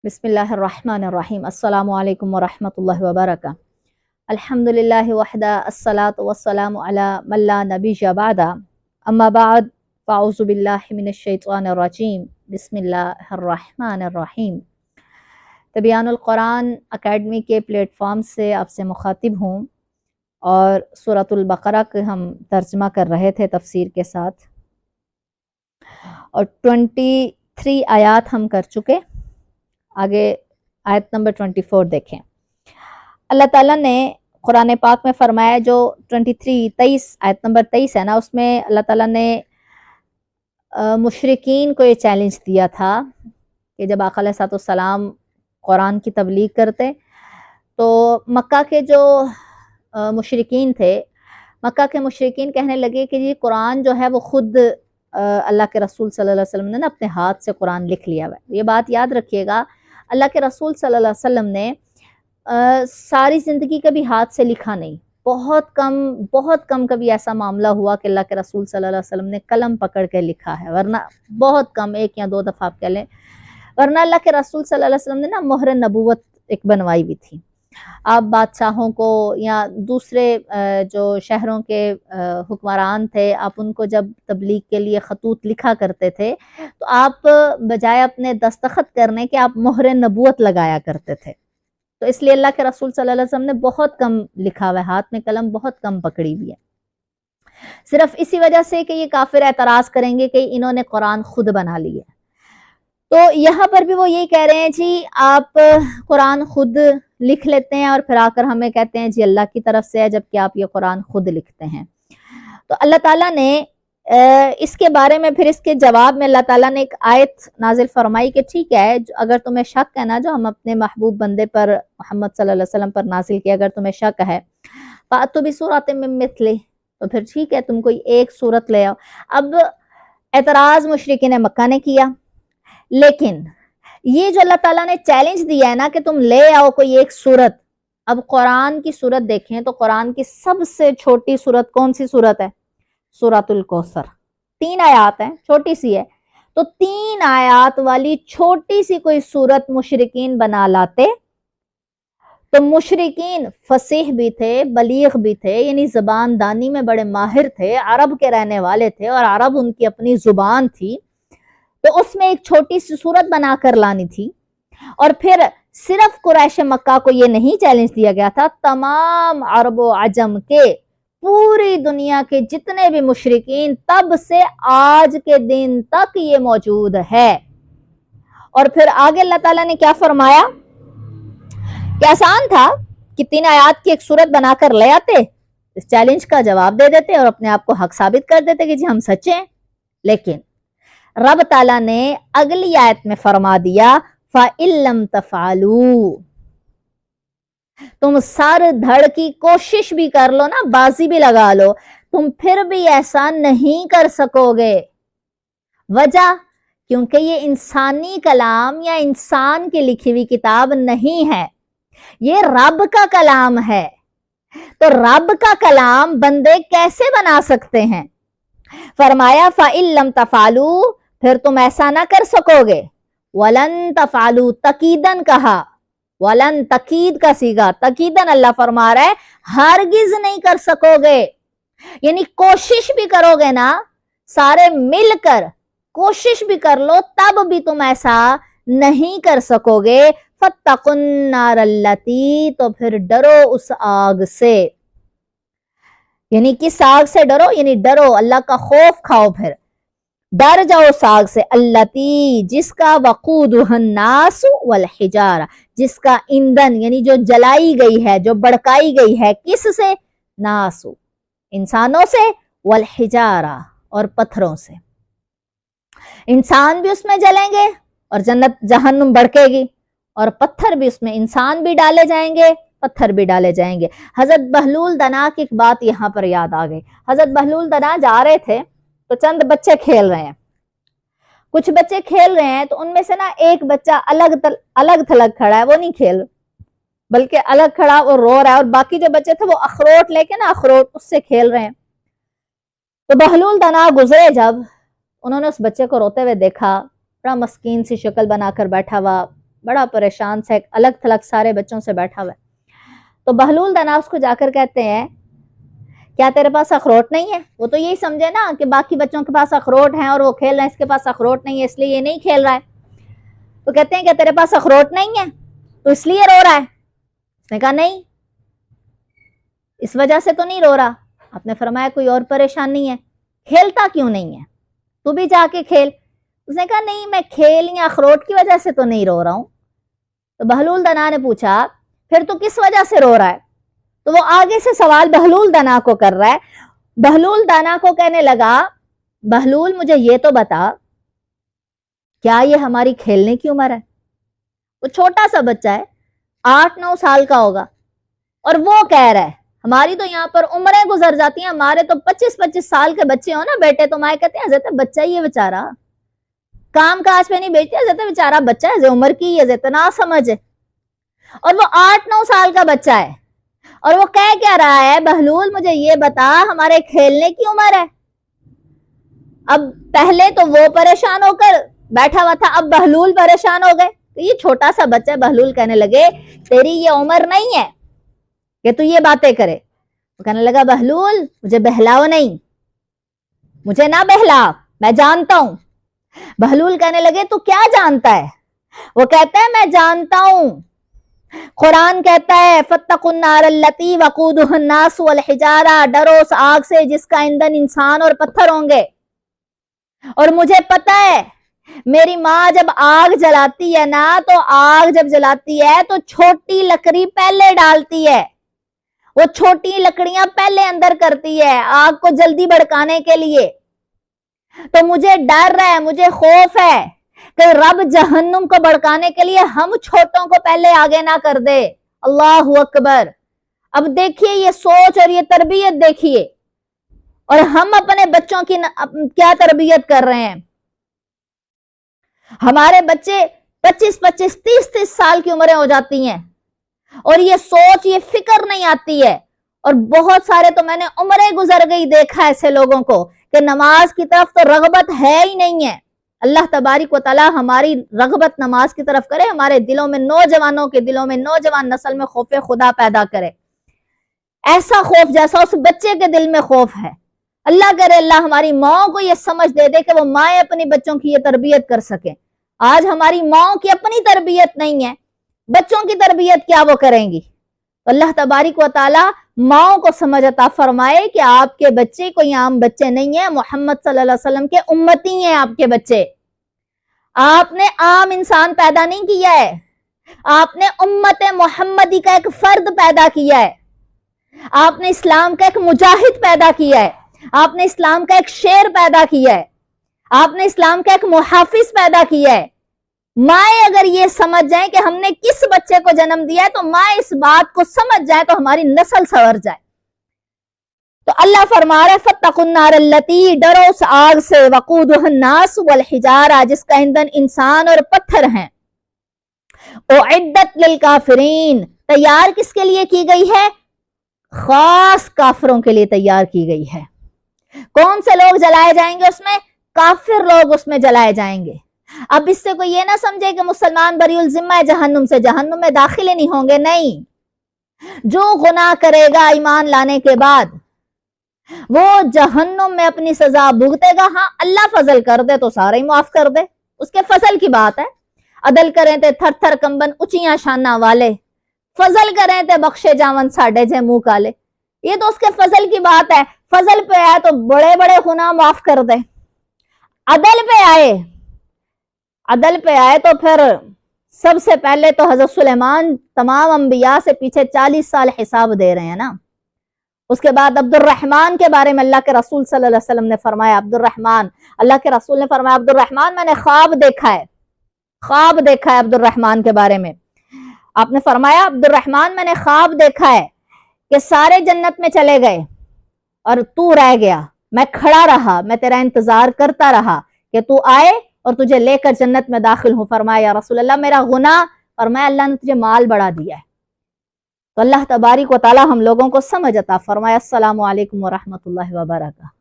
بسم اللہ الرحمن الرحیم السلام علیکم ورحمۃ اللہ وبرکاتہ الحمدللہ وحدہ الصلاۃ والسلام علی من لا نبی بعد اما بعد فاعوذ باللہ من الشیطان الرجیم بسم اللہ الرحمن الرحیم۔ تبیان القرآن اکیڈمی کے پلیٹ فارم سے آپ سے مخاطب ہوں اور سورۃ البقرہ کے ہم ترجمہ کر رہے تھے تفسیر کے ساتھ، اور 23 آیات ہم کر چکے۔ آگے آیت نمبر 24 دیکھیں۔ اللہ تعالیٰ نے قرآن پاک میں فرمایا، جو 23 آیت نمبر 23 ہے نا، اس میں اللہ تعالیٰ نے مشرکین کو یہ چیلنج دیا تھا کہ جب آقا علیہ السلام قرآن کی تبلیغ کرتے تو مکہ کے جو مشرکین تھے، مکہ کے مشرکین کہنے لگے کہ جی قرآن جو ہے وہ خود اللہ کے رسول صلی اللہ علیہ وسلم نے نا اپنے ہاتھ سے قرآن لکھ لیا ہوا ہے۔ یہ بات یاد رکھیے گا، اللہ کے رسول صلی اللہ علیہ وسلم نے ساری زندگی کبھی ہاتھ سے لکھا نہیں۔ بہت کم کبھی ایسا معاملہ ہوا کہ اللہ کے رسول صلی اللہ علیہ وسلم نے قلم پکڑ کے لکھا ہے، ورنہ بہت کم، 1 یا 2 دفعہ آپ کہہ لیں، ورنہ اللہ کے رسول صلی اللہ علیہ وسلم نے نا مہر نبوت ایک بنوائی ہوئی تھی۔ آپ بادشاہوں کو یا دوسرے جو شہروں کے حکمران تھے، آپ ان کو جب تبلیغ کے لیے خطوط لکھا کرتے تھے تو آپ بجائے اپنے دستخط کرنے کے آپ مہر نبوت لگایا کرتے تھے۔ تو اس لیے اللہ کے رسول صلی اللہ علیہ وسلم نے بہت کم لکھا ہوا ہے، ہاتھ میں قلم بہت کم پکڑی ہوئی ہے، صرف اسی وجہ سے کہ یہ کافر اعتراض کریں گے کہ انہوں نے قرآن خود بنا لی ہے۔ تو یہاں پر بھی وہ یہی کہہ رہے ہیں، جی آپ قرآن خود لکھ لیتے ہیں اور پھر آ کر ہمیں کہتے ہیں جی اللہ کی طرف سے ہے، جبکہ آپ یہ قرآن خود لکھتے ہیں۔ تو اللہ تعالیٰ نے اس کے بارے میں پھر اس کے جواب میں اللہ تعالیٰ نے ایک آیت نازل فرمائی کہ ٹھیک ہے، اگر تمہیں شک ہے نا، جو ہم اپنے محبوب بندے پر محمد صلی اللہ علیہ وسلم پر نازل کیا، اگر تمہیں شک ہے فَأْتُوا بِسُورَةٍ مِّن مِّثْلِهِ، تو پھر ٹھیک ہے، تم کوئی ایک سورت لے آؤ۔ اب اعتراض مشرکین مکہ نے کیا، لیکن یہ جو اللہ تعالیٰ نے چیلنج دیا ہے نا کہ تم لے آؤ کوئی ایک سورت، اب قرآن کی سورت دیکھیں تو قرآن کی سب سے چھوٹی سورت کون سی سورت ہے؟ سورۃ الکوثر، 3 آیات ہیں، چھوٹی سی ہے۔ تو 3 آیات والی چھوٹی سی کوئی سورت مشرکین بنا لاتے تو مشرکین فصیح بھی تھے، بلیغ بھی تھے، یعنی زبان دانی میں بڑے ماہر تھے، عرب کے رہنے والے تھے اور عرب ان کی اپنی زبان تھی، تو اس میں ایک چھوٹی سی صورت بنا کر لانی تھی۔ اور پھر صرف قریش مکہ کو یہ نہیں چیلنج دیا گیا تھا، تمام عرب و عجم کے، پوری دنیا کے جتنے بھی مشرکین تب سے آج کے دن تک یہ موجود ہے۔ اور پھر آگے اللہ تعالیٰ نے کیا فرمایا کہ آسان تھا کہ 3 آیات کی ایک صورت بنا کر لے آتے، اس چیلنج کا جواب دے دیتے اور اپنے آپ کو حق ثابت کر دیتے کہ جی ہم سچے ہیں۔ لیکن رب تعالیٰ نے اگلی آیت میں فرما دیا فَإِن لَّمْ تَفْعَلُوا، تم سر دھڑ کی کوشش بھی کر لو نا، بازی بھی لگا لو، تم پھر بھی ایسا نہیں کر سکو گے۔ وجہ کیونکہ یہ انسانی کلام یا انسان کی لکھی ہوئی کتاب نہیں ہے، یہ رب کا کلام ہے۔ تو رب کا کلام بندے کیسے بنا سکتے ہیں؟ فرمایا فَإِن لَّمْ تَفْعَلُوا، پھر تم ایسا نہ کر سکو گے۔ وَلَن تَفْعَلُوا، تقیداً کہا، ولن تقید کا صیغہ، تقیداً اللہ فرما رہا ہے ہرگز نہیں کر سکو گے، یعنی کوشش بھی کرو گے نا، سارے مل کر کوشش بھی کر لو تب بھی تم ایسا نہیں کر سکو گے۔ فَاتَّقُوا النَّارَ الَّتِي، تو پھر ڈرو اس آگ سے، یعنی کس آگ سے ڈرو؟ یعنی ڈرو، اللہ کا خوف کھاؤ، پھر ڈر جاؤ اس آگ سے، الَّتِي، جس کا وقودها الناس والحجارہ، جس کا ایندھن یعنی جو جلائی گئی ہے، جو بڑکائی گئی ہے، کس سے؟ ناس، انسانوں سے، والحجارہ، اور پتھروں سے۔ انسان بھی اس میں جلیں گے اور جنت جہنم بڑکے گی، اور پتھر بھی اس میں، انسان بھی ڈالے جائیں گے، پتھر بھی ڈالے جائیں گے۔ حضرت بہلول دنا کی ایک بات یہاں پر یاد آ گئی۔ حضرت بہلول دنا جا رہے تھے تو چند بچے کھیل رہے ہیں، کچھ بچے کھیل رہے ہیں، تو ان میں سے نا ایک بچہ الگ تھلگ کھڑا ہے، وہ نہیں کھیل بلکہ الگ کھڑا اور رو رہا ہے، اور باقی جو بچے تھے وہ اخروٹ لے کے نا، اخروٹ اس سے کھیل رہے ہیں۔ تو بہلول دنا گزرے، جب انہوں نے اس بچے کو روتے ہوئے دیکھا، بڑا مسکین سی شکل بنا کر بیٹھا ہوا، بڑا پریشان سے الگ تھلگ سارے بچوں سے بیٹھا ہوا ہے. تو بہلول دنا اس کو جا کر کہتے ہیں کیا تیرے پاس اخروٹ نہیں ہے؟ وہ تو یہی سمجھے نا کہ باقی بچوں کے پاس اخروٹ ہیں اور وہ کھیل رہے ہیں، اس کے پاس اخروٹ نہیں ہے اس لیے یہ نہیں کھیل رہا ہے. تو کہتے ہیں کہ تیرے پاس اخروٹ نہیں ہے تو اس لیے رو رہا ہے؟ اس نے کہا نہیں، اس وجہ سے تو نہیں رو رہا. آپ نے فرمایا کوئی اور پریشانی ہے؟ کھیلتا کیوں نہیں ہے؟ تو بھی جا کے کھیل. اس نے کہا نہیں، میں کھیل یا اخروٹ کی وجہ سے تو نہیں رو رہا ہوں. تو بہلول دنا نے پوچھا پھر تو کس وجہ سے رو رہا ہے؟ تو وہ آگے سے سوال بہلول دنا کو کر رہا ہے. بہلول دنا کو کہنے لگا بہلول مجھے یہ تو بتا کیا یہ ہماری کھیلنے کی عمر ہے؟ وہ چھوٹا سا بچہ ہے، 8-9 سال کا ہوگا، اور وہ کہہ رہا ہے ہماری تو یہاں پر عمریں گزر جاتی ہیں، ہمارے تو 25-25 سال کے بچے ہو نا بیٹے تو مائیں کہتے ہیں حضرت بچہ ہی ہے بیچارہ، کام کاج پہ نہیں بیچتے، حضرت بیچارہ بچہ ہے، عمر کی ہے، اتنا سمجھ ہے. اور وہ 8-9 سال کا بچہ ہے اور وہ کہہ کیا رہا ہے بہلول مجھے یہ بتا ہمارے کھیلنے کی عمر ہے. اب پہلے تو وہ پریشان ہو کر بیٹھا ہوا تھا، اب بہلول پریشان ہو گئے. تو یہ چھوٹا سا بچہ بہلول کہنے لگے تیری یہ عمر نہیں ہے کہ تو یہ باتیں کرے. وہ کہنے لگا بہلول مجھے بہلاؤ نہیں، مجھے نہ بہلا، میں جانتا ہوں. بہلول کہنے لگے تو کیا جانتا ہے؟ وہ کہتا ہے میں جانتا ہوں، قرآن کہتا ہے فَاتَّقُوا النَّارَ الَّتِي وَقُودُهَا النَّاسُ وَالْحِجَارَةُ، ڈرو اس آگ سے جس کا ایندھن انسان اور پتھر ہوں گے. اور مجھے پتا ہے میری ماں جب آگ جلاتی ہے نا تو آگ جب جلاتی ہے تو چھوٹی لکڑی پہلے ڈالتی ہے، وہ چھوٹی لکڑیاں پہلے اندر کرتی ہے آگ کو جلدی بھڑکانے کے لیے. تو مجھے ڈر ہے، مجھے خوف ہے کہ رب جہنم کو بھڑکانے کے لیے ہم چھوٹوں کو پہلے آگے نہ کر دے. اللہ اکبر. اب دیکھیے یہ سوچ اور یہ تربیت دیکھیے، اور ہم اپنے بچوں کی کیا تربیت کر رہے ہیں. ہمارے بچے 25-25 30-30 سال کی عمریں ہو جاتی ہیں اور یہ سوچ یہ فکر نہیں آتی ہے. اور بہت سارے تو میں نے عمریں گزر گئی دیکھا ایسے لوگوں کو کہ نماز کی طرف تو رغبت ہے ہی نہیں ہے. اللہ تبارک و تعالی ہماری رغبت نماز کی طرف کرے، ہمارے دلوں میں نوجوانوں کے دلوں میں نوجوان نسل میں خوف خدا پیدا کرے، ایسا خوف جیسا اس بچے کے دل میں خوف ہے. اللہ کرے اللہ ہماری ماں کو یہ سمجھ دے دے کہ وہ مائیں اپنی بچوں کی یہ تربیت کر سکیں. آج ہماری ماں کی اپنی تربیت نہیں ہے، بچوں کی تربیت کیا وہ کریں گی؟ اللہ تبارک و تعالی ماں کو سمجھ عطا فرمائے کہ آپ کے بچے کوئی عام بچے نہیں ہیں، محمد صلی اللہ علیہ وسلم کے امتی ہیں آپ کے بچے. آپ نے عام انسان پیدا نہیں کیا ہے، آپ نے امت محمدی کا ایک فرد پیدا کیا ہے، آپ نے اسلام کا ایک مجاہد پیدا کیا ہے، آپ نے اسلام کا ایک شیر پیدا کیا ہے، آپ نے اسلام کا ایک محافظ پیدا کیا ہے. مائیں اگر یہ سمجھ جائیں کہ ہم نے کس بچے کو جنم دیا ہے تو مائیں اس بات کو سمجھ جائیں تو ہماری نسل سنور جائے. تو اللہ فرما رہا ہے فَاتَّقُوا النَّارَ الَّتِي، ڈرو اس آگ سے وَقُودُهَا النَّاسُ وَالْحِجَارَةُ جس کا ایندھن انسان اور پتھر ہیں. اُعِدَّتْ لِلْكَافِرِينَ تیار کس کے لیے کی گئی ہے؟ خاص کافروں کے لیے تیار کی گئی ہے. کون سے لوگ جلائے جائیں گے اس میں؟ کافر لوگ اس میں جلائے جائیں گے. اب اس سے کوئی یہ نہ سمجھے کہ مسلمان بری الذمہ ہے جہنم سے، جہنم میں داخل ہی نہیں ہوں گے، نہیں. جو گناہ کرے گا ایمان لانے کے بعد وہ جہنم میں اپنی سزا بھگتے گا. ہاں اللہ فضل کر دے تو سارے ہی معاف کر دے، اس کے فضل کی بات ہے. عدل کریں تے تھر تھر کمبن اچیاں شانہ والے، فضل کریں تے بخشے جاون ساڑے جے منہ کالے. یہ تو اس کے فضل کی بات ہے. فضل پہ آئے تو بڑے بڑے گناہ معاف کر دے. عدل پہ آئے تو پھر سب سے پہلے تو حضرت سلیمان تمام انبیاء سے پیچھے 40 سال حساب دے رہے ہیں نا. اس کے بعد عبد الرحمن کے بارے میں اللہ کے رسول صلی اللہ علیہ وسلم نے فرمایا، عبد الرحمن، اللہ کے رسول نے فرمایا عبد الرحمن میں نے خواب دیکھا ہے عبد الرحمن کے بارے میں. آپ نے فرمایا عبد الرحمن میں نے خواب دیکھا ہے کہ سارے جنت میں چلے گئے اور تو رہ گیا، میں کھڑا رہا، میں تیرا انتظار کرتا رہا کہ تو آئے اور تجھے لے کر جنت میں داخل ہوں. فرمایا یا رسول اللہ میرا گناہ؟ فرمایا اللہ نے تجھے مال بڑھا دیا ہے. تو اللہ تبارک و تعالی ہم لوگوں کو سمجھ عطا فرمایا. السلام علیکم ورحمۃ اللہ وبرکاتہ.